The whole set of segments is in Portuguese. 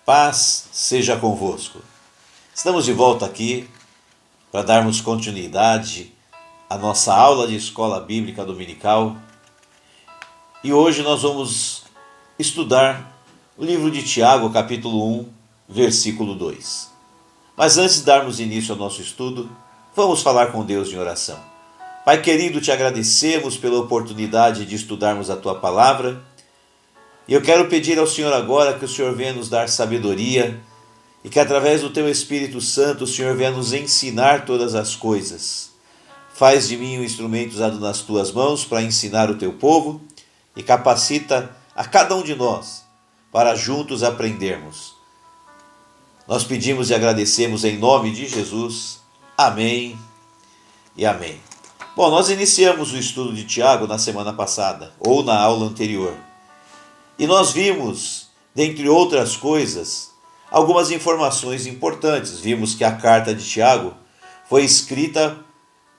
Paz seja convosco. Estamos de volta aqui para darmos continuidade à nossa aula de escola bíblica dominical. E hoje nós vamos estudar o livro de Tiago, capítulo 1, versículo 2. Mas antes de darmos início ao nosso estudo, vamos falar com Deus em oração. Pai querido, te agradecemos pela oportunidade de estudarmos a tua palavra. E eu quero pedir ao Senhor agora que o Senhor venha nos dar sabedoria e que através do teu Espírito Santo o Senhor venha nos ensinar todas as coisas. Faz de mim um instrumento usado nas tuas mãos para ensinar o teu povo e capacita a cada um de nós para juntos aprendermos. Nós pedimos e agradecemos em nome de Jesus. Amém e amém. Bom, nós iniciamos o estudo de Tiago na semana passada, ou na aula anterior. E nós vimos, dentre outras coisas, algumas informações importantes. Vimos que a carta de Tiago foi escrita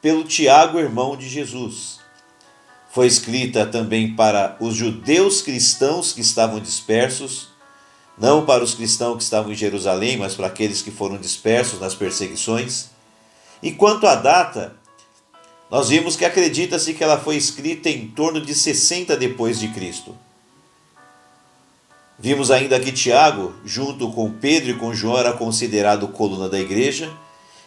pelo Tiago, irmão de Jesus. Foi escrita também para os judeus cristãos que estavam dispersos, não para os cristãos que estavam em Jerusalém, mas para aqueles que foram dispersos nas perseguições. E quanto à data, nós vimos que acredita-se que ela foi escrita em torno de 60 depois de Cristo. Vimos ainda que Tiago, junto com Pedro e com João, era considerado coluna da igreja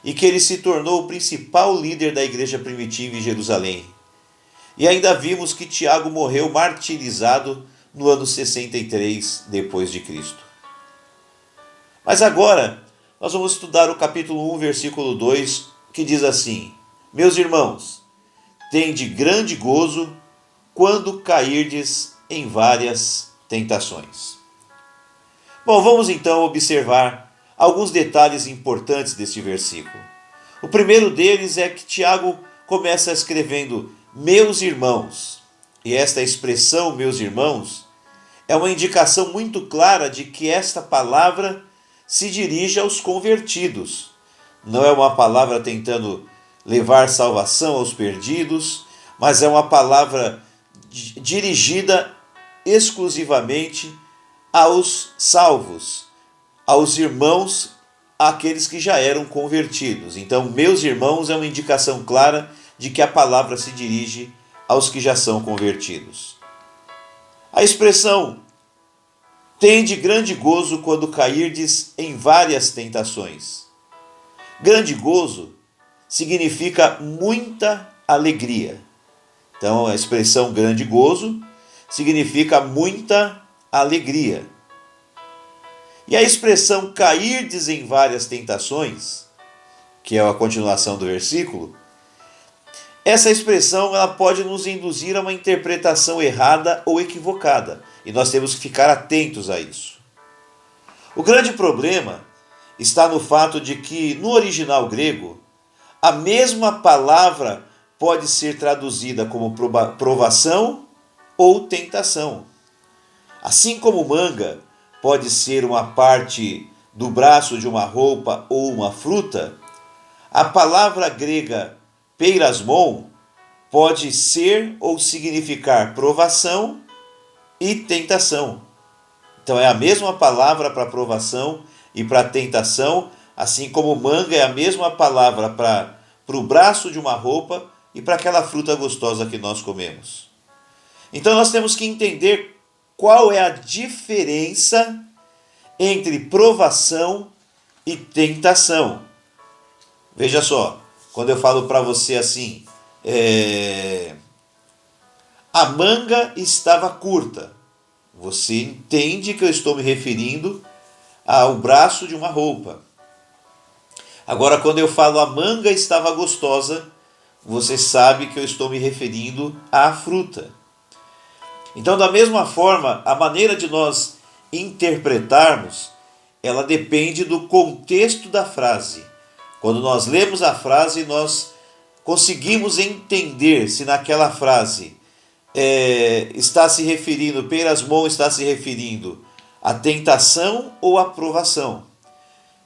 e que ele se tornou o principal líder da igreja primitiva em Jerusalém. E ainda vimos que Tiago morreu martirizado no ano 63 depois de Cristo. Mas agora nós vamos estudar o capítulo 1, versículo 2, que diz assim: Meus irmãos, tende grande gozo quando cairdes em várias tentações. Bom, vamos então observar alguns detalhes importantes deste versículo. O primeiro deles é que Tiago começa escrevendo meus irmãos. E esta expressão, meus irmãos, é uma indicação muito clara de que esta palavra se dirige aos convertidos. Não é uma palavra tentando levar salvação aos perdidos, mas é uma palavra dirigida exclusivamente aos salvos, aos irmãos, aqueles que já eram convertidos. Então, meus irmãos é uma indicação clara de que a palavra se dirige aos que já são convertidos. A expressão tende grande gozo quando cairdes em várias tentações. Grande gozo significa muita alegria. Então, a expressão grande gozo significa muita alegria. E a expressão cairdes em várias tentações, que é a continuação do versículo, essa expressão ela pode nos induzir a uma interpretação errada ou equivocada, e nós temos que ficar atentos a isso. O grande problema está no fato de que, no original grego, a mesma palavra pode ser traduzida como provação ou tentação. Assim como manga pode ser uma parte do braço de uma roupa ou uma fruta, a palavra grega peirasmon pode ser ou significar provação e tentação. Então é a mesma palavra para provação e para tentação, assim como manga é a mesma palavra para o braço de uma roupa e para aquela fruta gostosa que nós comemos. Então nós temos que entender qual é a diferença entre provação e tentação. Veja só, quando eu falo para você assim, a manga estava curta, você entende que eu estou me referindo ao braço de uma roupa. Agora, quando eu falo a manga estava gostosa, você sabe que eu estou me referindo à fruta. Então, da mesma forma, a maneira de nós interpretarmos, ela depende do contexto da frase. Quando nós lemos a frase, nós conseguimos entender se naquela frase está se referindo, peirasmon está se referindo à tentação ou à provação.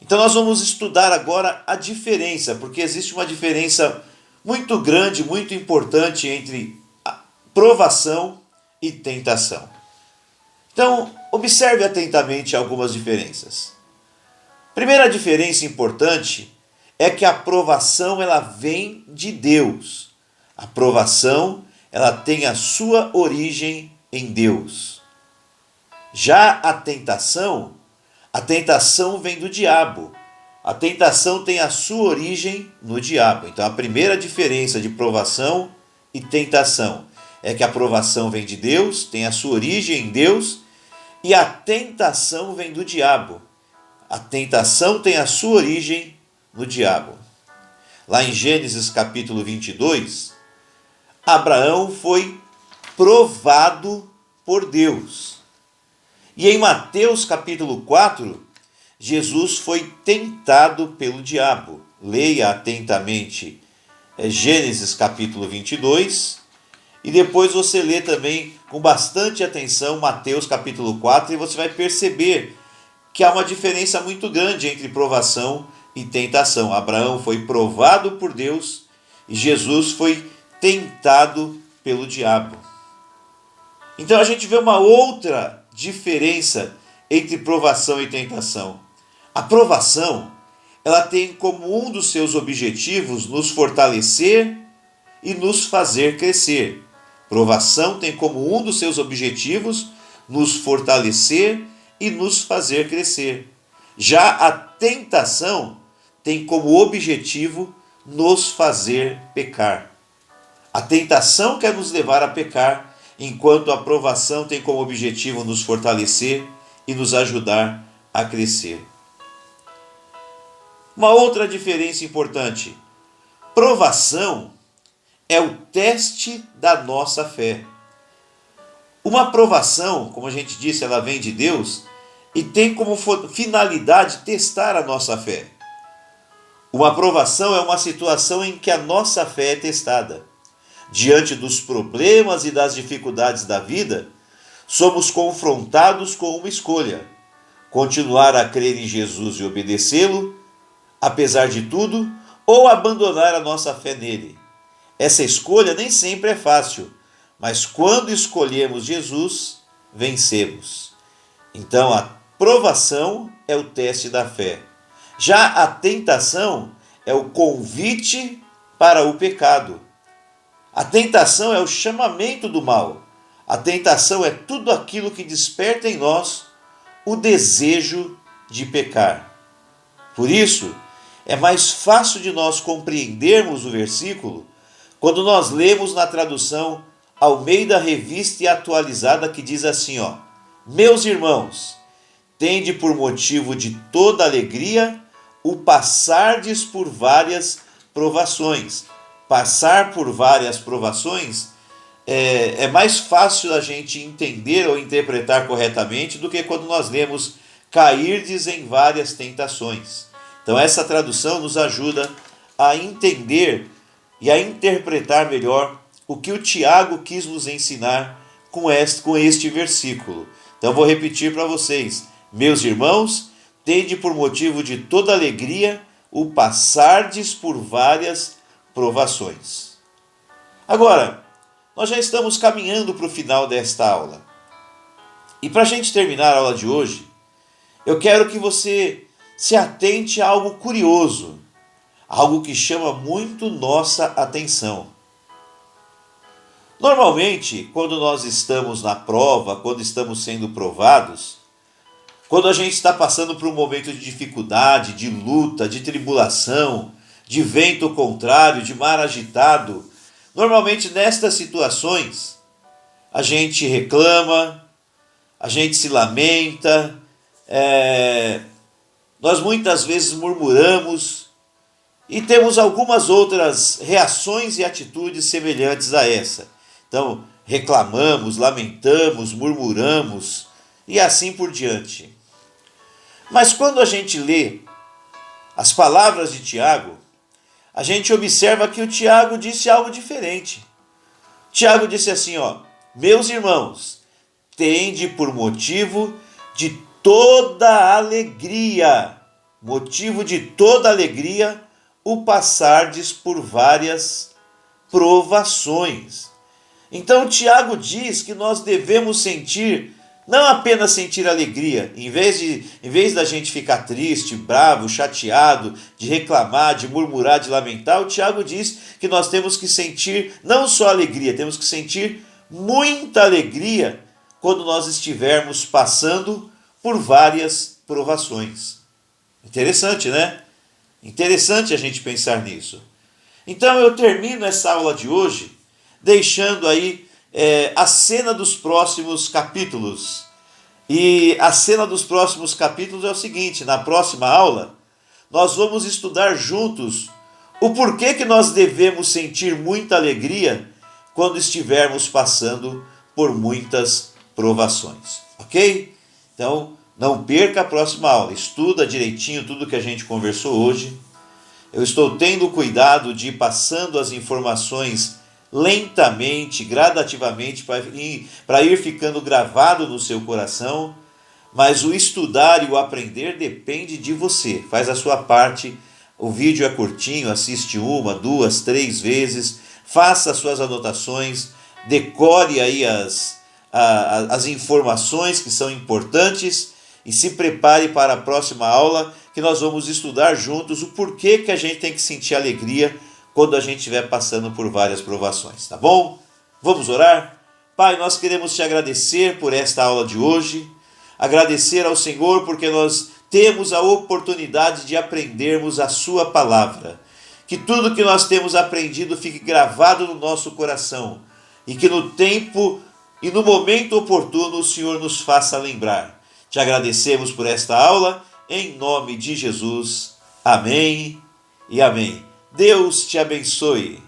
Então nós vamos estudar agora a diferença, porque existe uma diferença muito grande, muito importante entre a provação e tentação. Então, Observe atentamente algumas diferenças. Primeira diferença importante é que a provação ela vem de Deus. A provação ela tem a sua origem em Deus. Já a tentação vem do diabo. A tentação tem a sua origem no diabo. Então a primeira diferença de provação e tentação é que a provação vem de Deus, tem a sua origem em Deus, e a tentação vem do diabo. A tentação tem a sua origem no diabo. Lá em Gênesis capítulo 22, Abraão foi provado por Deus. E em Mateus capítulo 4, Jesus foi tentado pelo diabo. Leia atentamente Gênesis capítulo 22 e depois você lê também com bastante atenção Mateus capítulo 4 e você vai perceber que há uma diferença muito grande entre provação e tentação. Abraão foi provado por Deus e Jesus foi tentado pelo diabo. Então a gente vê uma outra diferença entre provação e tentação. A provação, ela tem como um dos seus objetivos nos fortalecer e nos fazer crescer. Provação tem como um dos seus objetivos nos fortalecer e nos fazer crescer. Já a tentação tem como objetivo nos fazer pecar. A tentação quer nos levar a pecar, enquanto a provação tem como objetivo nos fortalecer e nos ajudar a crescer. Uma outra diferença importante: provação é o teste da nossa fé. Uma provação, como a gente disse, ela vem de Deus e tem como finalidade testar a nossa fé. Uma provação é uma situação em que a nossa fé é testada. Diante dos problemas e das dificuldades da vida, somos confrontados com uma escolha: continuar a crer em Jesus e obedecê-lo, apesar de tudo, ou abandonar a nossa fé nele. Essa escolha nem sempre é fácil, mas quando escolhemos Jesus, vencemos. Então a provação é o teste da fé. Já a tentação é o convite para o pecado. A tentação é o chamamento do mal. A tentação é tudo aquilo que desperta em nós o desejo de pecar. Por isso, é mais fácil de nós compreendermos o versículo quando nós lemos na tradução Almeida Revista e Atualizada, que diz assim, meus irmãos, tende por motivo de toda alegria o passardes por várias provações. Passar por várias provações é mais fácil a gente entender ou interpretar corretamente do que quando nós lemos cairdes em várias tentações. Então essa tradução nos ajuda a entender e a interpretar melhor o que o Tiago quis nos ensinar com este versículo. Então vou repetir para vocês. Meus irmãos, tende por motivo de toda alegria o passardes por várias provações. Agora, nós já estamos caminhando para o final desta aula. E para a gente terminar a aula de hoje, eu quero que você se atente a algo curioso, algo que chama muito nossa atenção. Normalmente, quando nós estamos na prova, quando estamos sendo provados, quando a gente está passando por um momento de dificuldade, de luta, de tribulação, de vento contrário, de mar agitado, normalmente nestas situações, a gente reclama, a gente se lamenta, nós muitas vezes murmuramos e temos algumas outras reações e atitudes semelhantes a essa. Então, reclamamos, lamentamos, murmuramos e assim por diante. Mas quando a gente lê as palavras de Tiago, a gente observa que o Tiago disse algo diferente. Tiago disse assim, meus irmãos, tende por motivo de toda alegria, o passardes por várias provações. Então Tiago diz que nós devemos sentir Não apenas sentir alegria, em vez da gente ficar triste, bravo, chateado, de reclamar, de murmurar, de lamentar, o Tiago diz que nós temos que sentir não só alegria, temos que sentir muita alegria quando nós estivermos passando por várias provações. Interessante, né? Interessante a gente pensar nisso. Então eu termino essa aula de hoje deixando aí a cena dos próximos capítulos. E a cena dos próximos capítulos é o seguinte: na próxima aula, nós vamos estudar juntos o porquê que nós devemos sentir muita alegria quando estivermos passando por muitas provações. Ok? Então, não perca a próxima aula. Estuda direitinho tudo que a gente conversou hoje. Eu estou tendo cuidado de ir passando as informações lentamente, gradativamente, para ir ficando gravado no seu coração, mas o estudar e o aprender depende de você. Faz a sua parte, o vídeo é curtinho, assiste 1, 2, 3 vezes, faça as suas anotações, decore aí as informações que são importantes e se prepare para a próxima aula, que nós vamos estudar juntos o porquê que a gente tem que sentir alegria quando a gente estiver passando por várias provações, tá bom? Vamos orar? Pai, nós queremos te agradecer por esta aula de hoje, agradecer ao Senhor porque nós temos a oportunidade de aprendermos a sua palavra. Que tudo que nós temos aprendido fique gravado no nosso coração e que no tempo e no momento oportuno o Senhor nos faça lembrar. Te agradecemos por esta aula, em nome de Jesus. Amém e amém. Deus te abençoe.